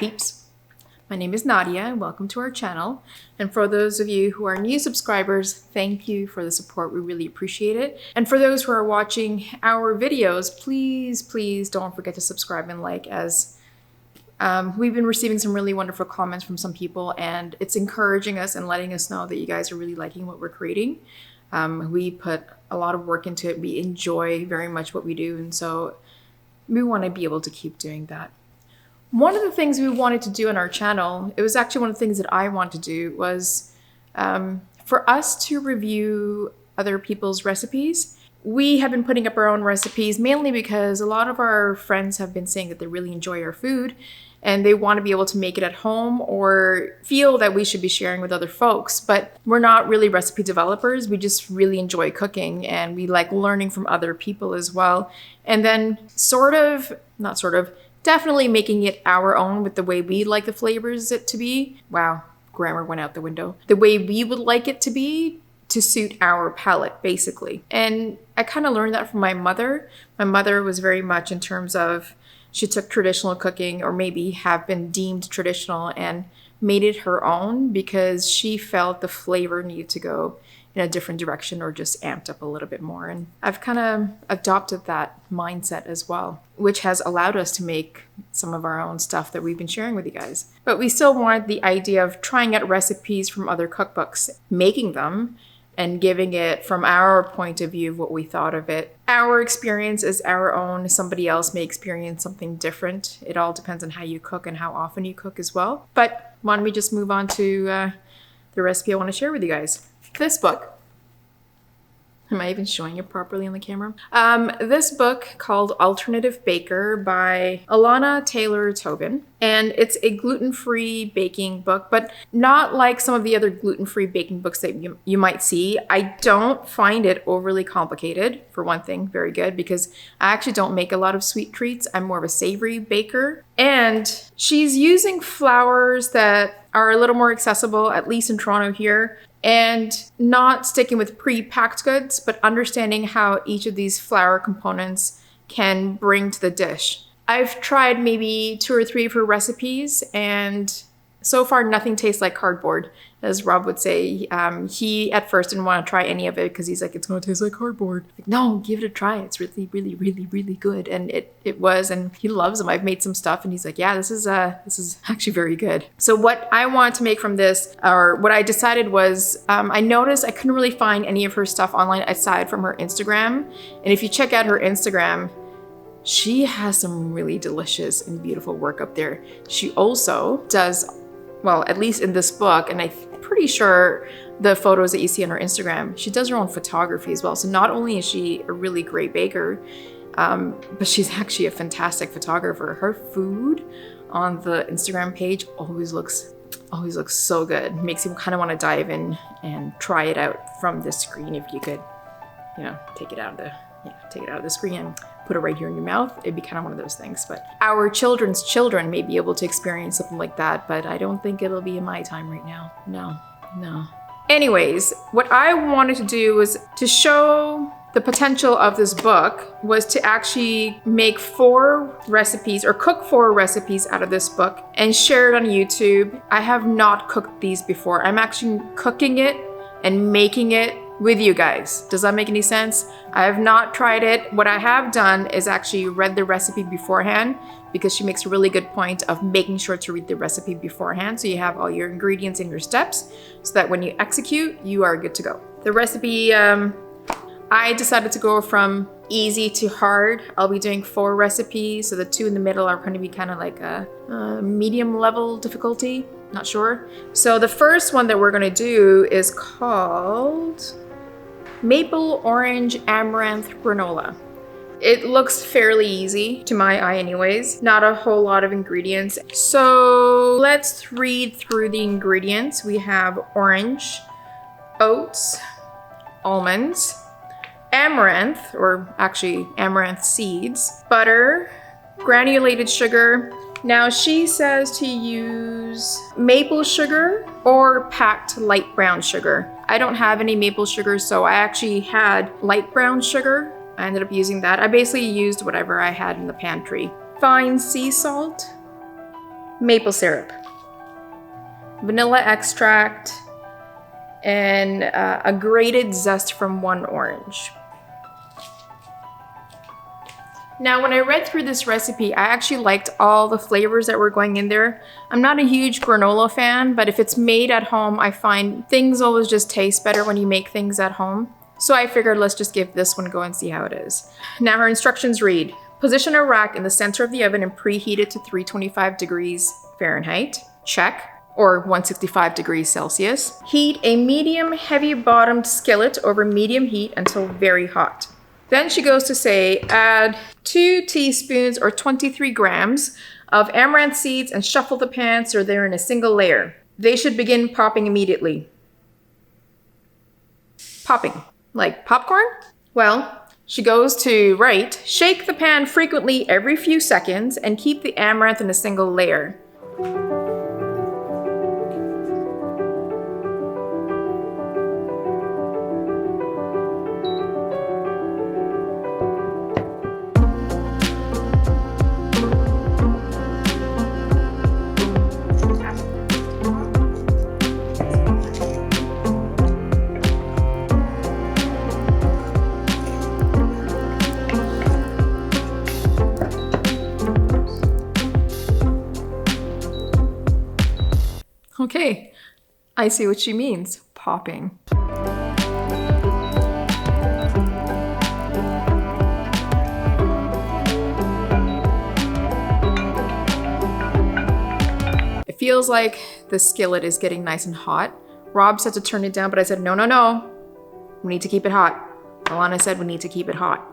peeps. My name is Nadia and welcome to our channel. And for those of you who are new subscribers, thank you for the support. We really appreciate it. And for those who are watching our videos, please don't forget to subscribe and like, as we've been receiving some really wonderful comments from some people, and it's encouraging us and letting us know that you guys are really liking what we're creating. We put a lot of work into it. We enjoy very much what we do, and so we want to be able to keep doing that. One of the things we wanted to do on our channel, it was actually one of the things that I wanted to do, was for us to review other people's recipes. We have been putting up our own recipes mainly because a lot of our friends have been saying that they really enjoy our food and they want to be able to make it at home or feel that we should be sharing with other folks. But we're not really recipe developers. We just really enjoy cooking and we like learning from other people as well. And then definitely making it our own with the way we like the flavors it to be. Wow, grammar went out the window. The way we would like it to be to suit our palate, basically. And I kind of learned that from my mother. My mother was very much in terms of, she took traditional cooking, or maybe have been deemed traditional, and made it her own because she felt the flavor needed to go in a different direction or just amped up a little bit more. And I've kind of adopted that mindset as well, which has allowed us to make some of our own stuff that we've been sharing with you guys. But we still want the idea of trying out recipes from other cookbooks, making them, and giving it from our point of view of what we thought of it. Our experience is our own. Somebody else may experience something different. It all depends on how you cook and how often you cook as well. But why don't we just move on to the recipe I want to share with you guys. This book. Am I even showing it properly on the camera? This book called Alternative Baker by Alanna Taylor-Tobin. And it's a gluten-free baking book, but not like some of the other gluten-free baking books that you might see. I don't find it overly complicated, for one thing, very good, because I actually don't make a lot of sweet treats. I'm more of a savory baker. And she's using flours that are a little more accessible, at least in Toronto here, and not sticking with pre-packed goods, but understanding how each of these flour components can bring to the dish. I've tried maybe 2 or 3 of her recipes, and so far nothing tastes like cardboard, as Rob would say. He at first didn't want to try any of it because he's like, it's going to taste like cardboard. Like, no, give it a try. It's really, really, really, really good. And it was, and he loves them. I've made some stuff and he's like, yeah, this is actually very good. So what I want to make from this, or what I decided was, I noticed I couldn't really find any of her stuff online aside from her Instagram. And if you check out her Instagram, she has some really delicious and beautiful work up there. She also does, well, at least in this book, and I'm pretty sure the photos that you see on her Instagram, she does her own photography as well. So not only is she a really great baker, but she's actually a fantastic photographer. Her food on the Instagram page always looks so good. Makes you kind of want to dive in and try it out from the screen. If you could, take it out of the screen and put it right here in your mouth. It'd be kind of one of those things. But our children's children may be able to experience something like that, but I don't think it'll be in my time right now. No. Anyways, what I wanted to do was to show the potential of this book was to actually make 4 recipes or cook 4 recipes out of this book and share it on YouTube. I have not cooked these before. I'm actually cooking it and making it with you guys. Does that make any sense? I have not tried it. What I have done is actually read the recipe beforehand, because she makes a really good point of making sure to read the recipe beforehand so you have all your ingredients and your steps so that when you execute, you are good to go. The recipe, I decided to go from easy to hard. I'll be doing 4 recipes, so the 2 in the middle are going to be kind of like a medium level difficulty. Not sure. So the first one that we're going to do is called Maple Orange Amaranth Granola. It looks fairly easy to my eye anyways. Not a whole lot of ingredients. So let's read through the ingredients. We have orange, oats, almonds, amaranth, or actually amaranth seeds, butter, granulated sugar. Now she says to use maple sugar or packed light brown sugar. I don't have any maple sugar, so I actually had light brown sugar. I ended up using that. I basically used whatever I had in the pantry. Fine sea salt, maple syrup, vanilla extract, and a grated zest from one orange. Now, when I read through this recipe, I actually liked all the flavors that were going in there. I'm not a huge granola fan, but if it's made at home, I find things always just taste better when you make things at home. So I figured let's just give this one a go and see how it is. Now her instructions read, position a rack in the center of the oven and preheat it to 325 degrees Fahrenheit. Check. Or 165 degrees Celsius. Heat a medium heavy bottomed skillet over medium heat until very hot. Then she goes to say, add 2 teaspoons or 23 grams of amaranth seeds and shuffle the pan so they're in a single layer. They should begin popping immediately. Popping, like popcorn? Well, she goes to write, shake the pan frequently every few seconds and keep the amaranth in a single layer. Okay, I see what she means, popping. It feels like the skillet is getting nice and hot. Rob said to turn it down, but I said, no, no, no. We need to keep it hot. Alanna said we need to keep it hot.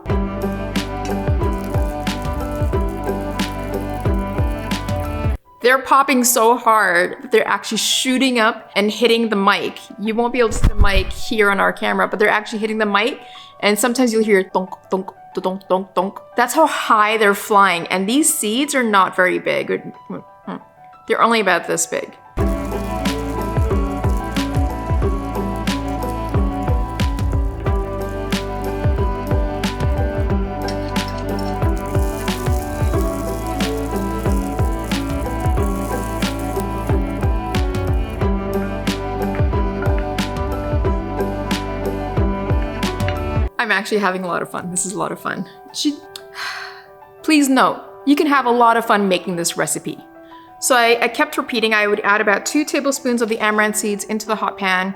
They're popping so hard that they're actually shooting up and hitting the mic. You won't be able to see the mic here on our camera, but they're actually hitting the mic. And sometimes you'll hear donk, donk, donk, donk, donk. That's how high they're flying. And these seeds are not very big. They're only about this big. I'm actually having a lot of fun. This is a lot of fun. Please note, you can have a lot of fun making this recipe. So I kept repeating I would add about 2 tablespoons of the amaranth seeds into the hot pan.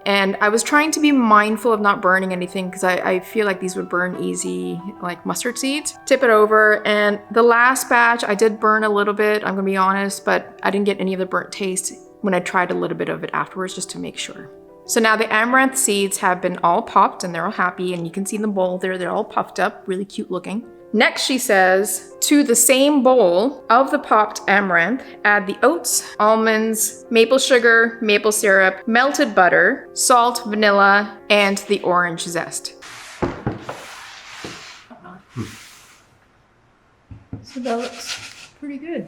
And I was trying to be mindful of not burning anything because I feel like these would burn easy, like mustard seeds. Tip it over, and the last batch I did burn a little bit, I'm gonna be honest, but I didn't get any of the burnt taste when I tried a little bit of it afterwards just to make sure. So now the amaranth seeds have been all popped and they're all happy, and you can see in the bowl there, they're all puffed up, really cute looking. Next, she says, to the same bowl of the popped amaranth, add the oats, almonds, maple sugar, maple syrup, melted butter, salt, vanilla, and the orange zest. So that looks pretty good.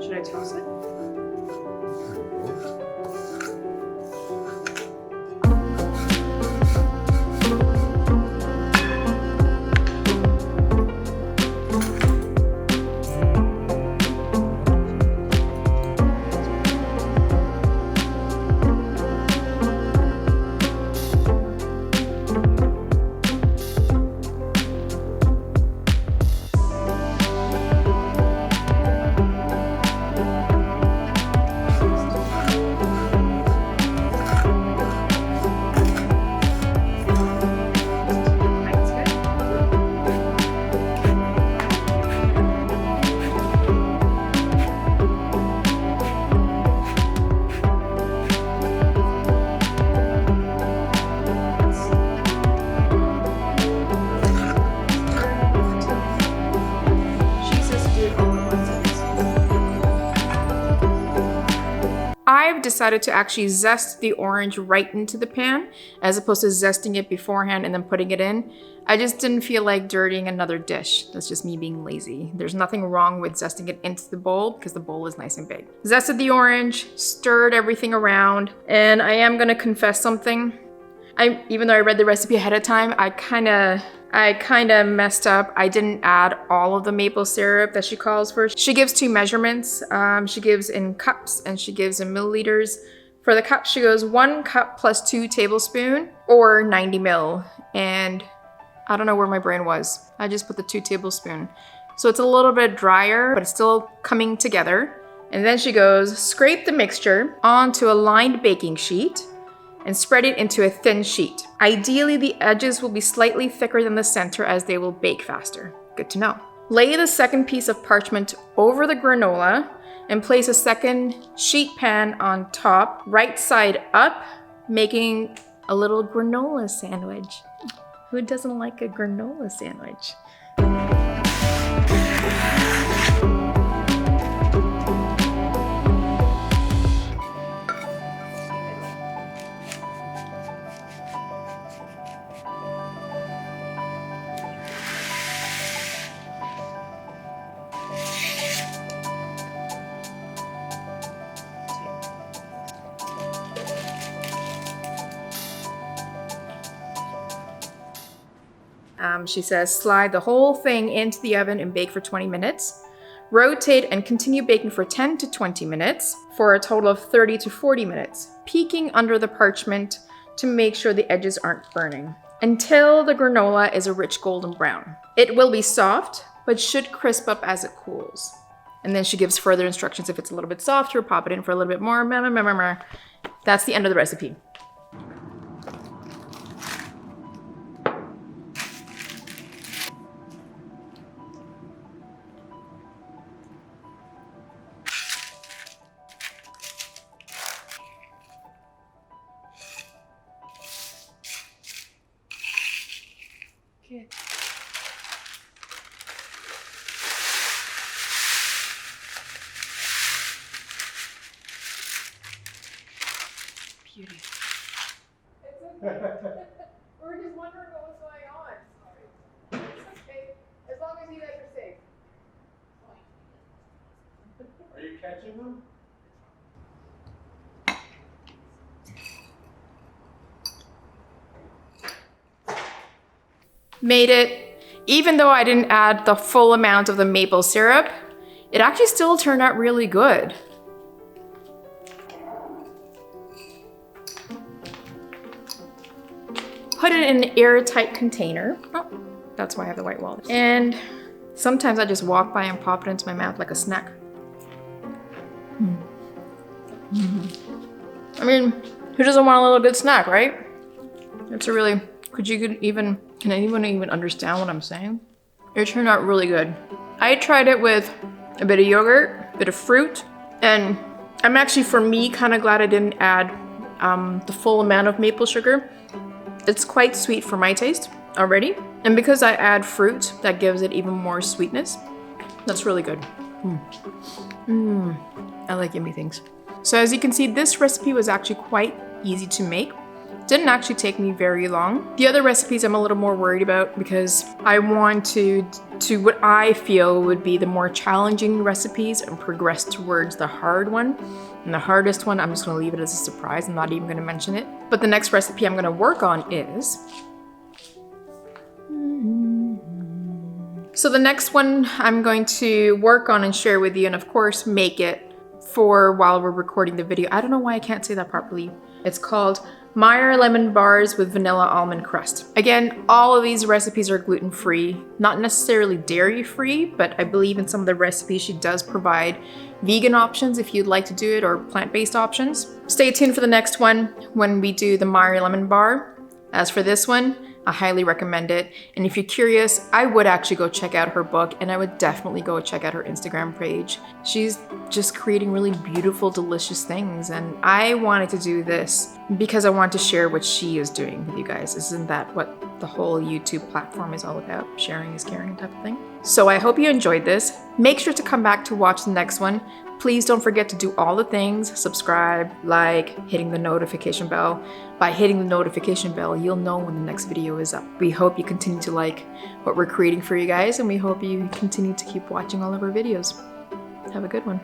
Should I toss it? decided to actually zest the orange right into the pan as opposed to zesting it beforehand and then putting it in. I just didn't feel like dirtying another dish. That's just me being lazy. There's nothing wrong with zesting it into the bowl because the bowl is nice and big. Zested the orange, stirred everything around, and I am gonna confess something. Even though I read the recipe ahead of time, I kind of messed up. I didn't add all of the maple syrup that she calls for. She gives two measurements. She gives in cups and she gives in milliliters. For the cup, she goes 1 cup plus 2 tablespoons or 90 ml. And I don't know where my brain was. I just put the 2 tablespoons. So it's a little bit drier, but it's still coming together. And then she goes, scrape the mixture onto a lined baking sheet and spread it into a thin sheet. Ideally, the edges will be slightly thicker than the center as they will bake faster. Good to know. Lay the second piece of parchment over the granola and place a second sheet pan on top, right side up, making a little granola sandwich. Who doesn't like a granola sandwich? She says, slide the whole thing into the oven and bake for 20 minutes. Rotate and continue baking for 10 to 20 minutes for a total of 30 to 40 minutes, peeking under the parchment to make sure the edges aren't burning, until the granola is a rich golden brown. It will be soft, but should crisp up as it cools. And then she gives further instructions. If it's a little bit softer, pop it in for a little bit more. That's the end of the recipe. Okay. Beauty. It's okay. We're just wondering what was going on. Sorry. It's okay. As long as you guys are safe. Are you catching them? Made it. Even though I didn't add the full amount of the maple syrup, it actually still turned out really good. Put it in an airtight container. Oh, that's why I have the white wall. And sometimes I just walk by and pop it into my mouth like a snack. I mean, who doesn't want a little good snack, right? It's a really, can anyone even understand what I'm saying? It turned out really good. I tried it with a bit of yogurt, a bit of fruit, and I'm actually, for me, kind of glad I didn't add the full amount of maple sugar. It's quite sweet for my taste already. And because I add fruit, that gives it even more sweetness. That's really good. I like yummy things. So as you can see, this recipe was actually quite easy to make. Didn't actually take me very long. The other recipes I'm a little more worried about because I want to what I feel would be the more challenging recipes and progress towards the hard one. And the hardest one, I'm just gonna leave it as a surprise. I'm not even gonna mention it. But the next recipe I'm gonna work on is... So the next one I'm going to work on and share with you, and of course make it for while we're recording the video. I don't know why I can't say that properly. It's called Meyer lemon bars with vanilla almond crust. Again, all of these recipes are gluten-free, not necessarily dairy-free, but I believe in some of the recipes she does provide vegan options if you'd like to do it, or plant-based options. Stay tuned for the next one when we do the Meyer lemon bar. As for this one, I highly recommend it. And if you're curious, I would actually go check out her book, and I would definitely go check out her Instagram page. She's just creating really beautiful, delicious things. And I wanted to do this because I want to share what she is doing with you guys. Isn't that what the whole YouTube platform is all about? Sharing is caring type of thing. So I hope you enjoyed this. Make sure to come back to watch the next one. Please don't forget to do all the things, subscribe, like, hitting the notification bell. By hitting the notification bell, you'll know when the next video is up. We hope you continue to like what we're creating for you guys, and we hope you continue to keep watching all of our videos. Have a good one.